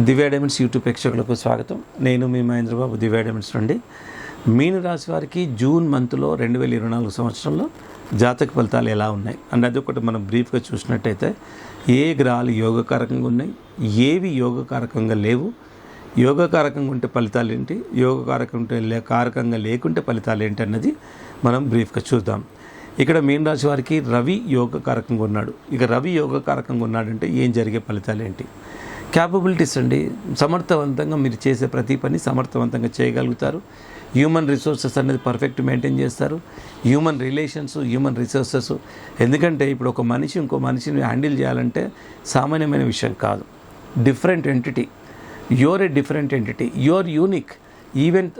దివ్య diamonds YouTube ప్రేక్షకులకు స్వాగతం. నేను మీ మహేంద్రబాబు, దివ్య డైమండ్స్ నుండి. మీన రాశి వారికి జూన్ మంత్లో 2024 సంవత్సరంలో జాతక ఫలితాలు ఎలా ఉన్నాయి అన్నది ఒకటి మనం బ్రీఫ్గా చూసినట్టయితే, ఏ గ్రహాలు యోగకారకంగా ఉన్నాయి, ఏవి యోగకారకంగా లేవు, యోగకారకంగా ఉంటే ఫలితాలు ఏంటి, కారకంగా లేకుంటే ఫలితాలు ఏంటి అన్నది మనం బ్రీఫ్గా చూద్దాం. ఇక్కడ మీన రాశి వారికి రవి యోగకారకంగా ఉన్నాడు. ఇక రవి యోగకారకంగా ఉన్నాడంటే ఏం జరిగే ఫలితాలు ఏంటి? క్యాపబిలిటీస్ అండి. సమర్థవంతంగా మీరు చేసే ప్రతి పని సమర్థవంతంగా చేయగలుగుతారు. హ్యూమన్ రిసోర్సెస్ అనేది పర్ఫెక్ట్ మెయింటైన్ చేస్తారు. హ్యూమన్ రిలేషన్స్, హ్యూమన్ రిసోర్సెస్, ఎందుకంటే ఇప్పుడు ఒక మనిషి ఇంకో మనిషిని హ్యాండిల్ చేయాలంటే సామాన్యమైన విషయం కాదు. Different entity, you are a different entity, you are unique. Even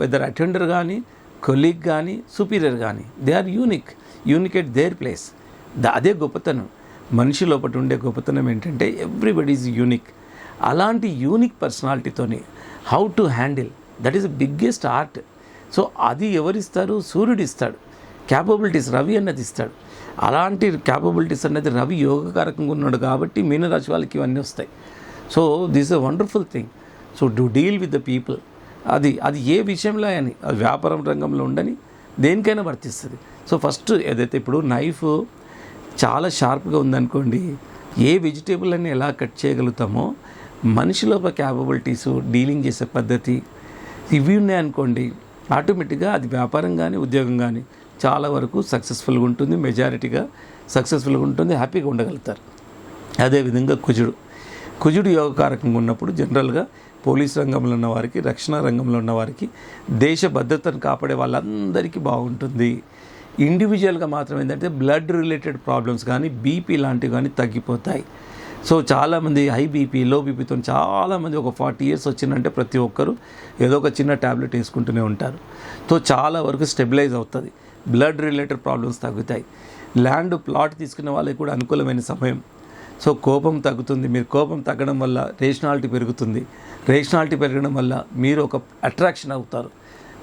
whether attender కానీ, కొలీగ్ కానీ, సుపీరియర్ కానీ, they are unique at their place. అదే గొప్పతనం. మనిషి లోపల ఉండే గొప్పతనం ఏంటంటే ఎవ్రీబడి ఈజ్ యూనిక్. అలాంటి యూనిక్ పర్సనాలిటీతోని how to handle, that is the biggest art. So అది ఎవరిస్తారు? సూర్యుడు ఇస్తాడు. క్యాపబిలిటీస్ రవి అన్నది ఇస్తాడు. అలాంటి క్యాపబిలిటీస్ అన్నది రవి యోగకారకంగా ఉన్నాడు కాబట్టి మీనరాశి వాళ్ళకి ఇవన్నీ వస్తాయి. So this a wonderful thing. So to deal with the people, అది ఏ విషయంలో అని, అది వ్యాపారం రంగంలో ఉండని దేనికైనా వర్తిస్తుంది. సో ఫస్ట్ ఏదైతే ఇప్పుడు నైఫ్ చాలా షార్ప్గా ఉందనుకోండి, ఏ వెజిటేబుల్ అని ఎలా కట్ చేయగలుగుతామో మనిషి లోపల క్యాపబిలిటీస్, డీలింగ్ చేసే పద్ధతి ఇవి ఉన్నాయనుకోండి, ఆటోమేటిక్గా అది వ్యాపారం కానీ ఉద్యోగం కానీ చాలా వరకు సక్సెస్ఫుల్గా ఉంటుంది, మెజారిటీగా సక్సెస్ఫుల్గా ఉంటుంది, హ్యాపీగా ఉండగలుగుతారు. అదేవిధంగా కుజుడు యోగకారకంగా ఉన్నప్పుడు జనరల్గా పోలీస్ రంగంలో ఉన్న వారికి, రక్షణ రంగంలో ఉన్న వారికి, దేశ భద్రతను కాపాడే వాళ్ళందరికీ బాగుంటుంది. ఇండివిజువల్గా మాత్రం ఏంటంటే బ్లడ్ రిలేటెడ్ ప్రాబ్లమ్స్ కానీ, బీపీ లాంటివి కానీ తగ్గిపోతాయి. సో చాలామంది హై బీపీ, లో బీపీతో చాలామంది ఒక 40 years వచ్చిందంటే ప్రతి ఒక్కరు ఏదో ఒక చిన్న ట్యాబ్లెట్ వేసుకుంటూనే ఉంటారు. సో చాలా వరకు స్టెబిలైజ్ అవుతుంది, బ్లడ్ రిలేటెడ్ ప్రాబ్లమ్స్ తగ్గుతాయి. ల్యాండ్ ప్లాట్ తీసుకునే వాళ్ళకి కూడా అనుకూలమైన సమయం. సో కోపం తగ్గుతుంది. మీరు కోపం తగ్గడం వల్ల రేషనాలిటీ పెరుగుతుంది. రేషనాలిటీ పెరగడం వల్ల మీరు ఒక అట్రాక్షన్ అవుతారు.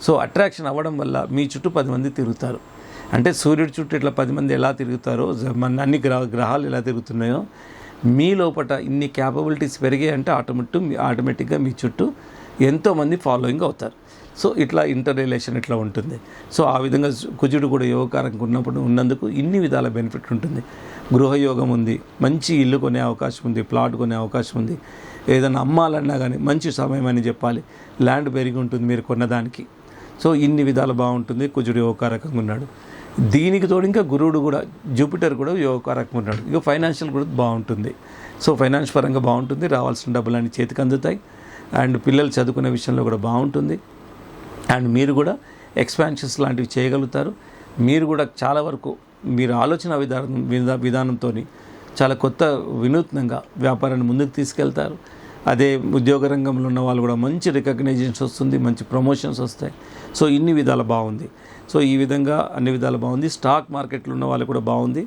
సో అట్రాక్షన్ అవ్వడం వల్ల మీ చుట్టూ 10 మంది తిరుగుతారు. అంటే సూర్యుడి చుట్టూ ఇట్లా 10 మంది ఎలా తిరుగుతారో, మన అన్ని గ్రహాలు ఎలా తిరుగుతున్నాయో, మీ లోపల ఇన్ని క్యాపబిలిటీస్ పెరిగాయంటే ఆటోమేటిక్గా మీ చుట్టూ ఎంతోమంది ఫాలోయింగ్ అవుతారు. సో ఇట్లా ఇంటర్ రిలేషన్ ఇట్లా ఉంటుంది. సో ఆ విధంగా కుజుడు కూడా యోగకారంగా ఉన్నందుకు ఇన్ని విధాల బెనిఫిట్ ఉంటుంది. గృహయోగం ఉంది, మంచి ఇల్లు కొనే అవకాశం ఉంది, ప్లాట్ కొనే అవకాశం ఉంది. ఏదైనా అమ్మాలన్నా కానీ మంచి సమయం అని చెప్పాలి, ల్యాండ్ పెరిగి ఉంటుంది మీరు కొన్నదానికి. సో ఇన్ని విధాలు బాగుంటుంది. కుజుడు యోగకారకంగా ఉన్నాడు. దీనికి తోడు ఇంకా గురువుడు కూడా, జూపిటర్ కూడా యోగకారకంగా ఉన్నాడు. ఇక ఫైనాన్షియల్ కూడా బాగుంటుంది. సో ఫైనాన్స్ పరంగా బాగుంటుంది. రావాల్సిన డబ్బులన్నీ చేతికి అందుతాయి. అండ్ పిల్లలు చదువుకునే విషయంలో కూడా బాగుంటుంది. అండ్ మీరు కూడా ఎక్స్పాన్షన్స్ లాంటివి చేయగలుగుతారు. మీరు కూడా చాలా వరకు మీరు ఆలోచన విధానంతో చాలా కొత్త వినూత్నంగా వ్యాపారాన్ని ముందుకు తీసుకెళ్తారు. అదే ఉద్యోగ రంగంలో ఉన్న వాళ్ళు కూడా మంచి రికగ్నైజేషన్స్ వస్తుంది, మంచి ప్రమోషన్స్ వస్తాయి. సో ఇన్ని విధాలు బాగుంది. సో ఈ విధంగా అన్ని విధాలు బాగుంది. స్టాక్ మార్కెట్లో ఉన్న వాళ్ళు కూడా బాగుంది.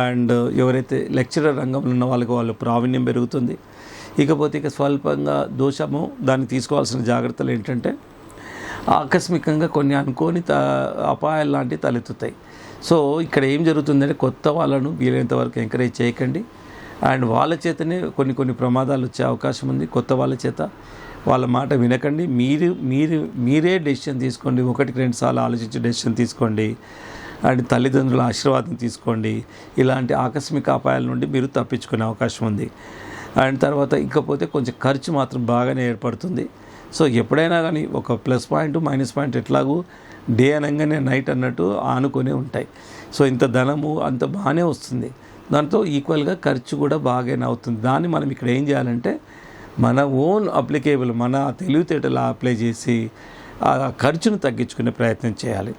అండ్ ఎవరైతే లెక్చరర్ రంగంలో ఉన్న వాళ్ళ ప్రావీణ్యం పెరుగుతుంది. ఇకపోతే ఇక స్వల్పంగా దోషము, దాన్ని తీసుకోవాల్సిన జాగ్రత్తలు ఏంటంటే ఆకస్మికంగా కొన్ని అనుకోని అపాయాలు లాంటివి తలెత్తుతాయి. సో ఇక్కడ ఏం జరుగుతుందంటే కొత్త వాళ్ళను వీలైనంత వరకు ఎంకరేజ్ చేయకండి. అండ్ వాళ్ళ చేతనే కొన్ని ప్రమాదాలు వచ్చే అవకాశం ఉంది. కొత్త వాళ్ళ చేత వాళ్ళ మాట వినకండి. మీరే డెసిషన్ తీసుకోండి. 1-2 సార్లు ఆలోచించి డెసిషన్ తీసుకోండి. అండ్ తల్లిదండ్రుల ఆశీర్వాదం తీసుకోండి. ఇలాంటి ఆకస్మిక అపాయాల నుండి మీరు తప్పించుకునే అవకాశం ఉంది. అండ్ తర్వాత ఇకపోతే కొంచెం ఖర్చు మాత్రం బాగానే ఏర్పడుతుంది. సో ఎప్పుడైనా కానీ ఒక ప్లస్ పాయింట్, మైనస్ పాయింట్ ఎట్లాగూ డే అనగానే నైట్ అన్నట్టు ఆనుకొని ఉంటాయి. సో ఇంత ధనము అంత బాగానే వస్తుంది, దాంతో ఈక్వల్గా ఖర్చు కూడా బాగానే అవుతుంది. దాన్ని మనం ఇక్కడ ఏం చేయాలంటే మన ఓన్ అప్లికేబుల్, మన తెలివితేటలు అప్లై చేసి ఆ ఖర్చును తగ్గించుకునే ప్రయత్నం చేయాలి.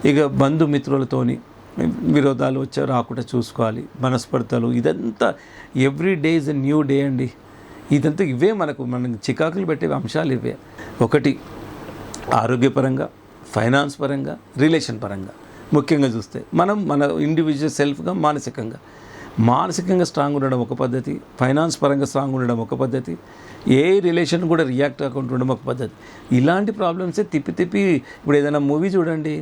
ఇక బంధుమిత్రులతోని విరోధాలు రాకుండా చూసుకోవాలి. మనస్పర్ధలు, ఇదంతా every day is a new day అండి. ఇదంతా ఇవే మనకు చికాకులు పెట్టే అంశాలు ఇవే. ఒకటి ఆరోగ్యపరంగా, ఫైనాన్స్ పరంగా, రిలేషన్ పరంగా ముఖ్యంగా చూస్తే మన ఇండివిజువల్ సెల్ఫ్గా మానసికంగా స్ట్రాంగ్ ఉండడం ఒక పద్ధతి, ఫైనాన్స్ పరంగా స్ట్రాంగ్ ఉండడం ఒక పద్ధతి, ఏ రిలేషన్ కూడా రియాక్ట్ అవ్వకుండా ఉండడం ఒక పద్ధతి. ఇలాంటి ప్రాబ్లమ్సే తిప్పి ఇప్పుడు ఏదైనా మూవీ చూడండి,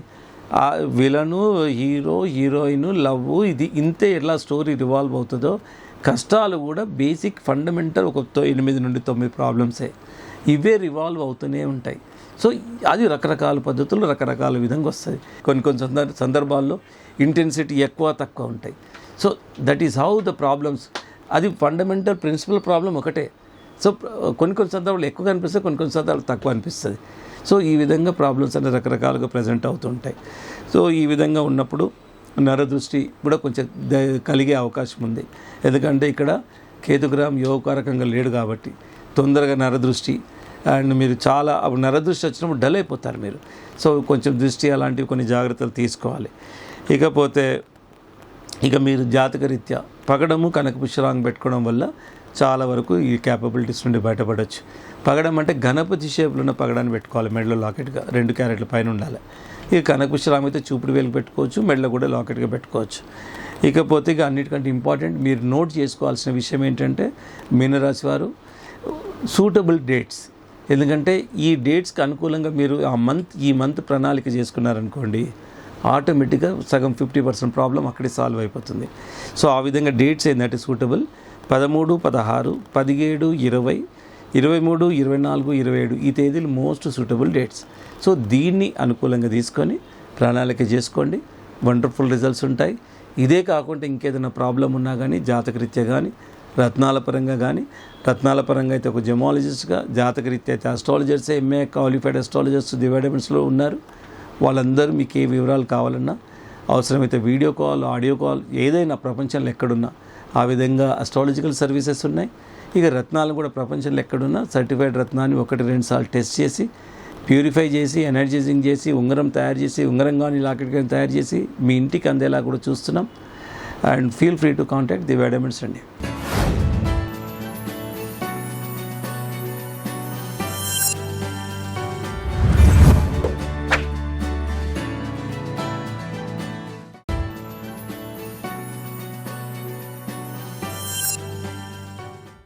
విలను, హీరో, హీరోయిన్, లవ్, ఇది ఇంతే ఎలా స్టోరీ రివాల్వ్ అవుతుందో కష్టాలు కూడా బేసిక్ ఫండమెంటల్ ఒక 8 నుండి 9 ప్రాబ్లమ్సే, ఇవే రివాల్వ్ అవుతూనే ఉంటాయి. సో అది రకరకాల పద్ధతుల్లో రకరకాల విధంగా వస్తుంది. కొన్ని సందర్భాల్లో ఇంటెన్సిటీ ఎక్కువ తక్కువ ఉంటాయి. So that is how the problems, అది ఫండమెంటల్ ప్రిన్సిపల్ ప్రాబ్లం ఒకటే. సో కొన్ని సందర్భాలు ఎక్కువ అనిపిస్తాయి, కొన్ని సందర్భాలు తక్కువ అనిపిస్తుంది. సో ఈ విధంగా ప్రాబ్లమ్స్ అనేవి రకరకాలుగా ప్రజెంట్ అవుతుంటాయి. సో ఈ విధంగా ఉన్నప్పుడు నరదృష్టి కూడా కొంచెం కలిగే అవకాశం ఉంది. ఎందుకంటే ఇక్కడ కేతుగ్రహం యోగకారకంగా లేడు కాబట్టి తొందరగా నరదృష్టి అండ్ మీరు చాలా నరదృష్టి వచ్చినప్పుడు డల్ అయిపోతారు మీరు. సో కొంచెం దృష్టి అలాంటివి కొన్ని జాగ్రత్తలు తీసుకోవాలి. ఇకపోతే ఇక మీరు జాతకరీత్యా పగడము కనకపుష్యరాంగ్ పెట్టుకోవడం వల్ల చాలా వరకు ఈ క్యాపబిలిటీస్ నుండి బయటపడవచ్చు. పగడం అంటే గణపతి షేప్లో ఉన్న పగడాన్ని పెట్టుకోవాలి, మెడలో లాకెట్గా 2 క్యారెట్ల పైన ఉండాలి. ఇక కనకపుష్యరాంగ్ అయితే చూపుడు వేలు పెట్టుకోవచ్చు, మెడలో కూడా లాకెట్గా పెట్టుకోవచ్చు. ఇకపోతే ఇక అన్నిటికంటే ఇంపార్టెంట్ మీరు నోట్ చేసుకోవాల్సిన విషయం ఏంటంటే మీనరాశి వారు సూటబుల్ డేట్స్. ఎందుకంటే ఈ డేట్స్కి అనుకూలంగా మీరు ఈ మంత్ ప్రణాళిక చేసుకున్నారనుకోండి, ఆటోమేటిక్గా సగం 50% ప్రాబ్లం అక్కడే సాల్వ్ అయిపోతుంది. సో ఆ విధంగా డేట్స్ ఏంటంటే సూటబుల్ 13, 16, 17, 20, 23, 24, 27 ఈ తేదీలు మోస్ట్ సూటబుల్ డేట్స్. సో దీన్ని అనుకూలంగా తీసుకొని ప్రణాళిక చేసుకోండి, వండర్ఫుల్ రిజల్ట్స్ ఉంటాయి. ఇదే కాకుండా ఇంకేదైనా ప్రాబ్లం ఉన్నా కానీ జాతకరీత్యా కానీ రత్నాల పరంగా అయితే ఒక జెమాలజిస్ట్గా, జాతకరీత్యా అయితే అస్ట్రాలజర్స్, ఎంఏ క్వాలిఫైడ్ అస్ట్రాలజర్స్ దివైడమెంట్స్లో ఉన్నారు. వాళ్ళందరూ మీకు ఏ వివరాలు కావాలన్నా అవసరమైతే వీడియో కాల్, ఆడియో కాల్ ఏదైనా ప్రపంచంలో ఎక్కడున్నా ఆ విధంగా అస్ట్రాలజికల్ సర్వీసెస్ ఉన్నాయి. ఇక రత్నాలు కూడా ప్రపంచంలో ఎక్కడున్నా సర్టిఫైడ్ రత్నాన్ని 1-2 సార్లు టెస్ట్ చేసి ప్యూరిఫై చేసి ఎనర్జైజింగ్ చేసి ఉంగరం తయారు చేసి ఉంగరం కానీ లాకెట్ కానీ తయారు చేసి మీ ఇంటికి అందేలా కూడా చూస్తున్నాం. And feel free to contact దివైడమెంట్స్ అండి.